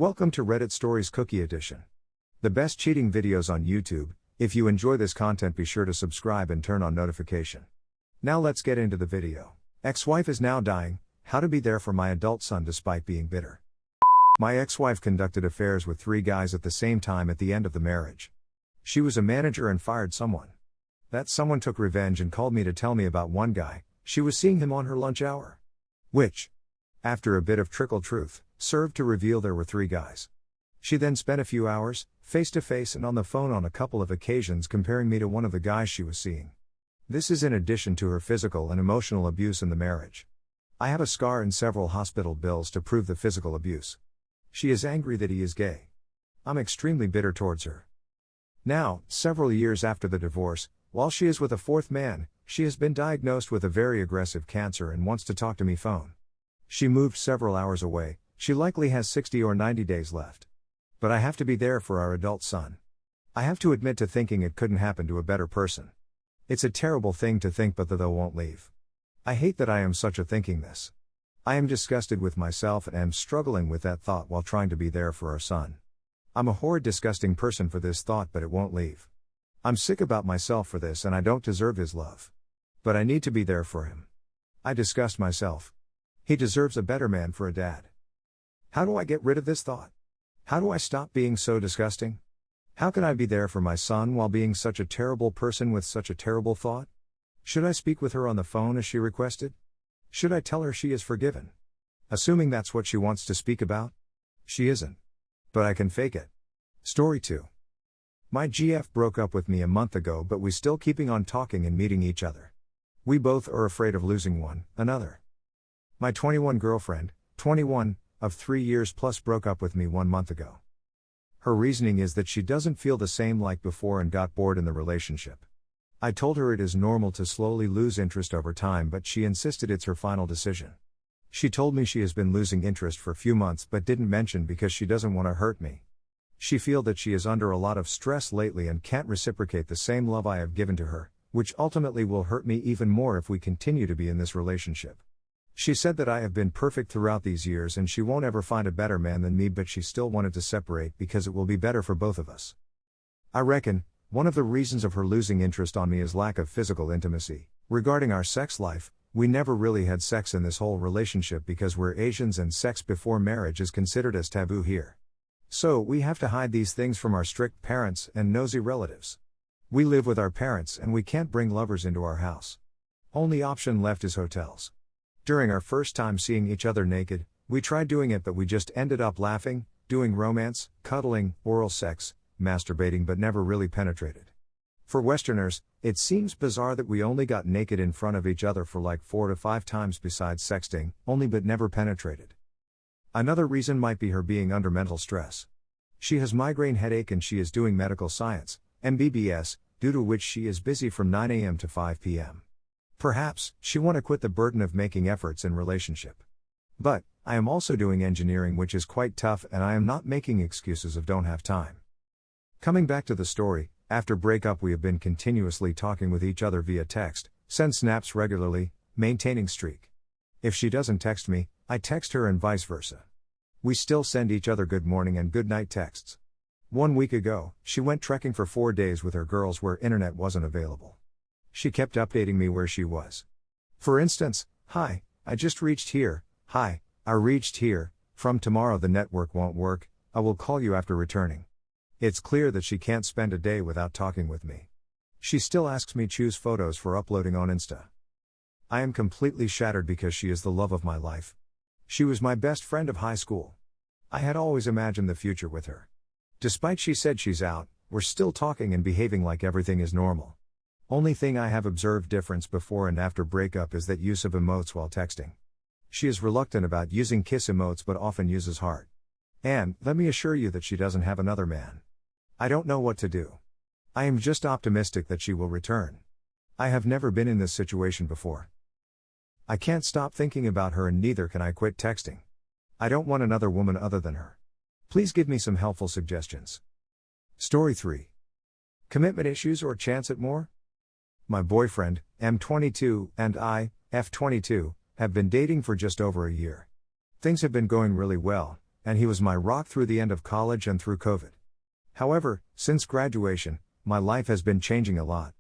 Welcome to Reddit Stories Cookie Edition. The best cheating videos on YouTube. If you enjoy this content, be sure to subscribe and turn on notification. Now let's get into the video. Ex-wife is now dying, how to be there for my adult son despite being bitter. My ex-wife conducted affairs with 3 guys at the same time at the end of the marriage. She was a manager and fired someone. That someone took revenge and called me to tell me about one guy. She was seeing him on her lunch hour. Which, after a bit of trickle truth, served to reveal there were 3 guys. She then spent a few hours, face to face and on the phone on a couple of occasions, comparing me to one of the guys she was seeing. This is in addition to her physical and emotional abuse in the marriage. I have a scar and several hospital bills to prove the physical abuse. She is angry that he is gay. I'm extremely bitter towards her. Now, several years after the divorce, while she is with a 4th man, she has been diagnosed with a very aggressive cancer and wants to talk to me phone. She moved several hours away. She likely has 60 or 90 days left. But I have to be there for our adult son. I have to admit to thinking it couldn't happen to a better person. It's a terrible thing to think, but the though won't leave. I hate that I am such a thinking this. I am disgusted with myself and am struggling with that thought while trying to be there for our son. I'm a horrid, disgusting person for this thought, but it won't leave. I'm sick about myself for this and I don't deserve his love. But I need to be there for him. I disgust myself. He deserves a better man for a dad. How do I get rid of this thought? How do I stop being so disgusting? How can I be there for my son while being such a terrible person with such a terrible thought? Should I speak with her on the phone as she requested? Should I tell her she is forgiven? Assuming that's what she wants to speak about? She isn't. But I can fake it. Story 2. My GF broke up with me a month ago, but we still keeping on talking and meeting each other. We both are afraid of losing one another. My 21 girlfriend, 21, of 3 years plus, broke up with me 1 month ago. Her reasoning is that she doesn't feel the same like before and got bored in the relationship. I told her it is normal to slowly lose interest over time, but she insisted it's her final decision. She told me she has been losing interest for a few months but didn't mention because she doesn't want to hurt me. She feels that she is under a lot of stress lately and can't reciprocate the same love I have given to her, which ultimately will hurt me even more if we continue to be in this relationship. She said that I have been perfect throughout these years and she won't ever find a better man than me, but she still wanted to separate because it will be better for both of us. I reckon one of the reasons of her losing interest on me is lack of physical intimacy. Regarding our sex life, we never really had sex in this whole relationship because we're Asians and sex before marriage is considered as taboo here. So we have to hide these things from our strict parents and nosy relatives. We live with our parents and we can't bring lovers into our house. Only option left is hotels. During our first time seeing each other naked, we tried doing it, but we just ended up laughing, doing romance, cuddling, oral sex, masturbating, but never really penetrated. For Westerners, it seems bizarre that we only got naked in front of each other for like 4 to 5 times besides sexting, only but never penetrated. Another reason might be her being under mental stress. She has migraine headache and she is doing medical science, MBBS, due to which she is busy from 9 a.m. to 5 p.m. Perhaps she want to quit the burden of making efforts in relationship. But I am also doing engineering, which is quite tough, and I am not making excuses of don't have time. Coming back to the story, after breakup we have been continuously talking with each other via text, send snaps regularly, maintaining streak. If she doesn't text me, I text her and vice versa. We still send each other good morning and good night texts. 1 week ago, she went trekking for 4 days with her girls where internet wasn't available. She kept updating me where she was. For instance, "Hi, I just reached here. Hi, I reached here. From tomorrow the network won't work. I will call you after returning." It's clear that she can't spend a day without talking with me. She still asks me choose photos for uploading on Insta. I am completely shattered because she is the love of my life. She was my best friend of high school. I had always imagined the future with her. Despite she said she's out, we're still talking and behaving like everything is normal. Only thing I have observed difference before and after breakup is that use of emotes while texting. She is reluctant about using kiss emotes but often uses heart. And let me assure you that she doesn't have another man. I don't know what to do. I am just optimistic that she will return. I have never been in this situation before. I can't stop thinking about her and neither can I quit texting. I don't want another woman other than her. Please give me some helpful suggestions. Story 3. Commitment issues or chance at more? My boyfriend, M22, and I, F22, have been dating for just over a year. Things have been going really well, and he was my rock through the end of college and through COVID. However, since graduation, my life has been changing a lot.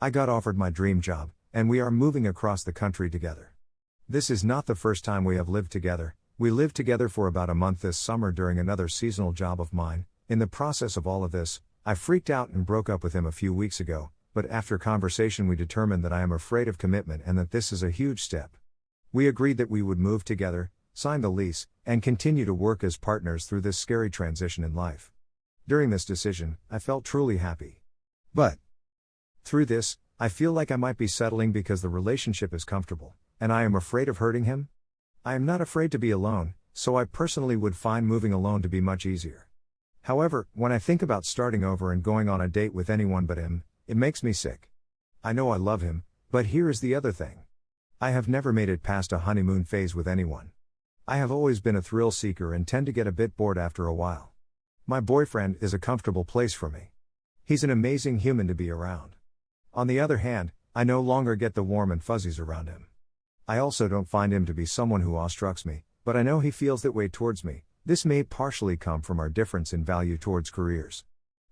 I got offered my dream job, and we are moving across the country together. This is not the first time we have lived together. We lived together for about a month this summer during another seasonal job of mine. In the process of all of this, I freaked out and broke up with him a few weeks ago, but after conversation we determined that I am afraid of commitment and that this is a huge step. We agreed that we would move together, sign the lease, and continue to work as partners through this scary transition in life. During this decision, I felt truly happy. But through this, I feel like I might be settling because the relationship is comfortable, and I am afraid of hurting him. I am not afraid to be alone, so I personally would find moving alone to be much easier. However, when I think about starting over and going on a date with anyone but him, it makes me sick. I know I love him, but here is the other thing. I have never made it past a honeymoon phase with anyone. I have always been a thrill seeker and tend to get a bit bored after a while. My boyfriend is a comfortable place for me. He's an amazing human to be around. On the other hand, I no longer get the warm and fuzzies around him. I also don't find him to be someone who awestrucks me, but I know he feels that way towards me. This may partially come from our difference in value towards careers.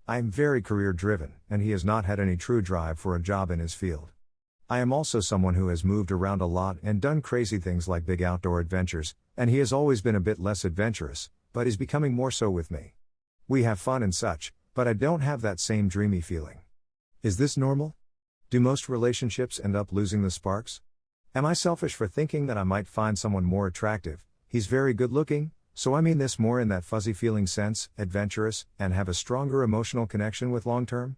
I am very career driven, and he has not had any true drive for a job in his field. I am also someone who has moved around a lot and done crazy things like big outdoor adventures, and he has always been a bit less adventurous, but is becoming more so with me. We have fun and such, but I don't have that same dreamy feeling. Is this normal? Do most relationships end up losing the sparks? Am I selfish for thinking that I might find someone more attractive? He's very good looking, so I mean this more in that fuzzy feeling sense, adventurous, and have a stronger emotional connection with long term?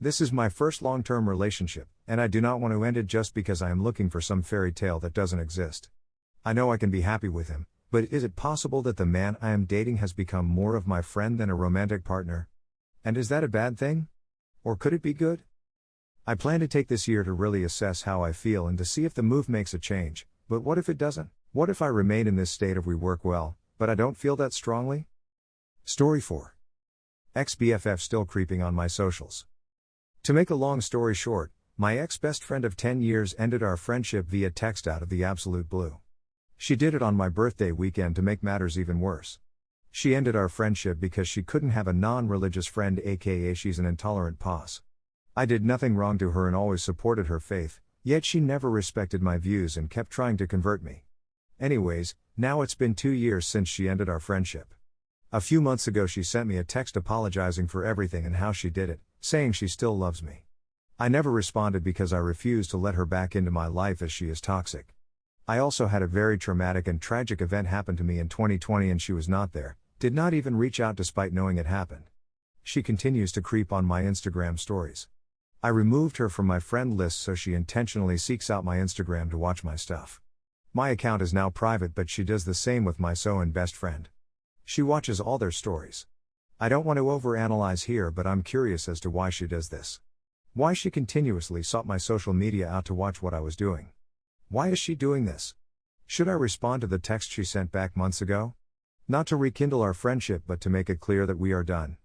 This is my first long-term relationship, and I do not want to end it just because I am looking for some fairy tale that doesn't exist. I know I can be happy with him, but is it possible that the man I am dating has become more of my friend than a romantic partner? And is that a bad thing? Or could it be good? I plan to take this year to really assess how I feel and to see if the move makes a change, but what if it doesn't? What if I remain in this state of we work well, but I don't feel that strongly? Story 4. Ex-BFF still creeping on my socials. To make a long story short, my ex-best friend of 10 years ended our friendship via text out of the absolute blue. She did it on my birthday weekend to make matters even worse. She ended our friendship because she couldn't have a non-religious friend, aka she's an intolerant POS. I did nothing wrong to her and always supported her faith, yet she never respected my views and kept trying to convert me. Anyways, now it's been 2 years since she ended our friendship. A few months ago she sent me a text apologizing for everything and how she did it, saying she still loves me. I never responded because I refused to let her back into my life as she is toxic. I also had a very traumatic and tragic event happen to me in 2020 and she was not there, did not even reach out despite knowing it happened. She continues to creep on my Instagram stories. I removed her from my friend list so she intentionally seeks out my Instagram to watch my stuff. My account is now private, but she does the same with my so and best friend. She watches all their stories. I don't want to overanalyze here, but I'm curious as to why she does this. Why she continuously sought my social media out to watch what I was doing. Why is she doing this? Should I respond to the text she sent back months ago? Not to rekindle our friendship, but to make it clear that we are done.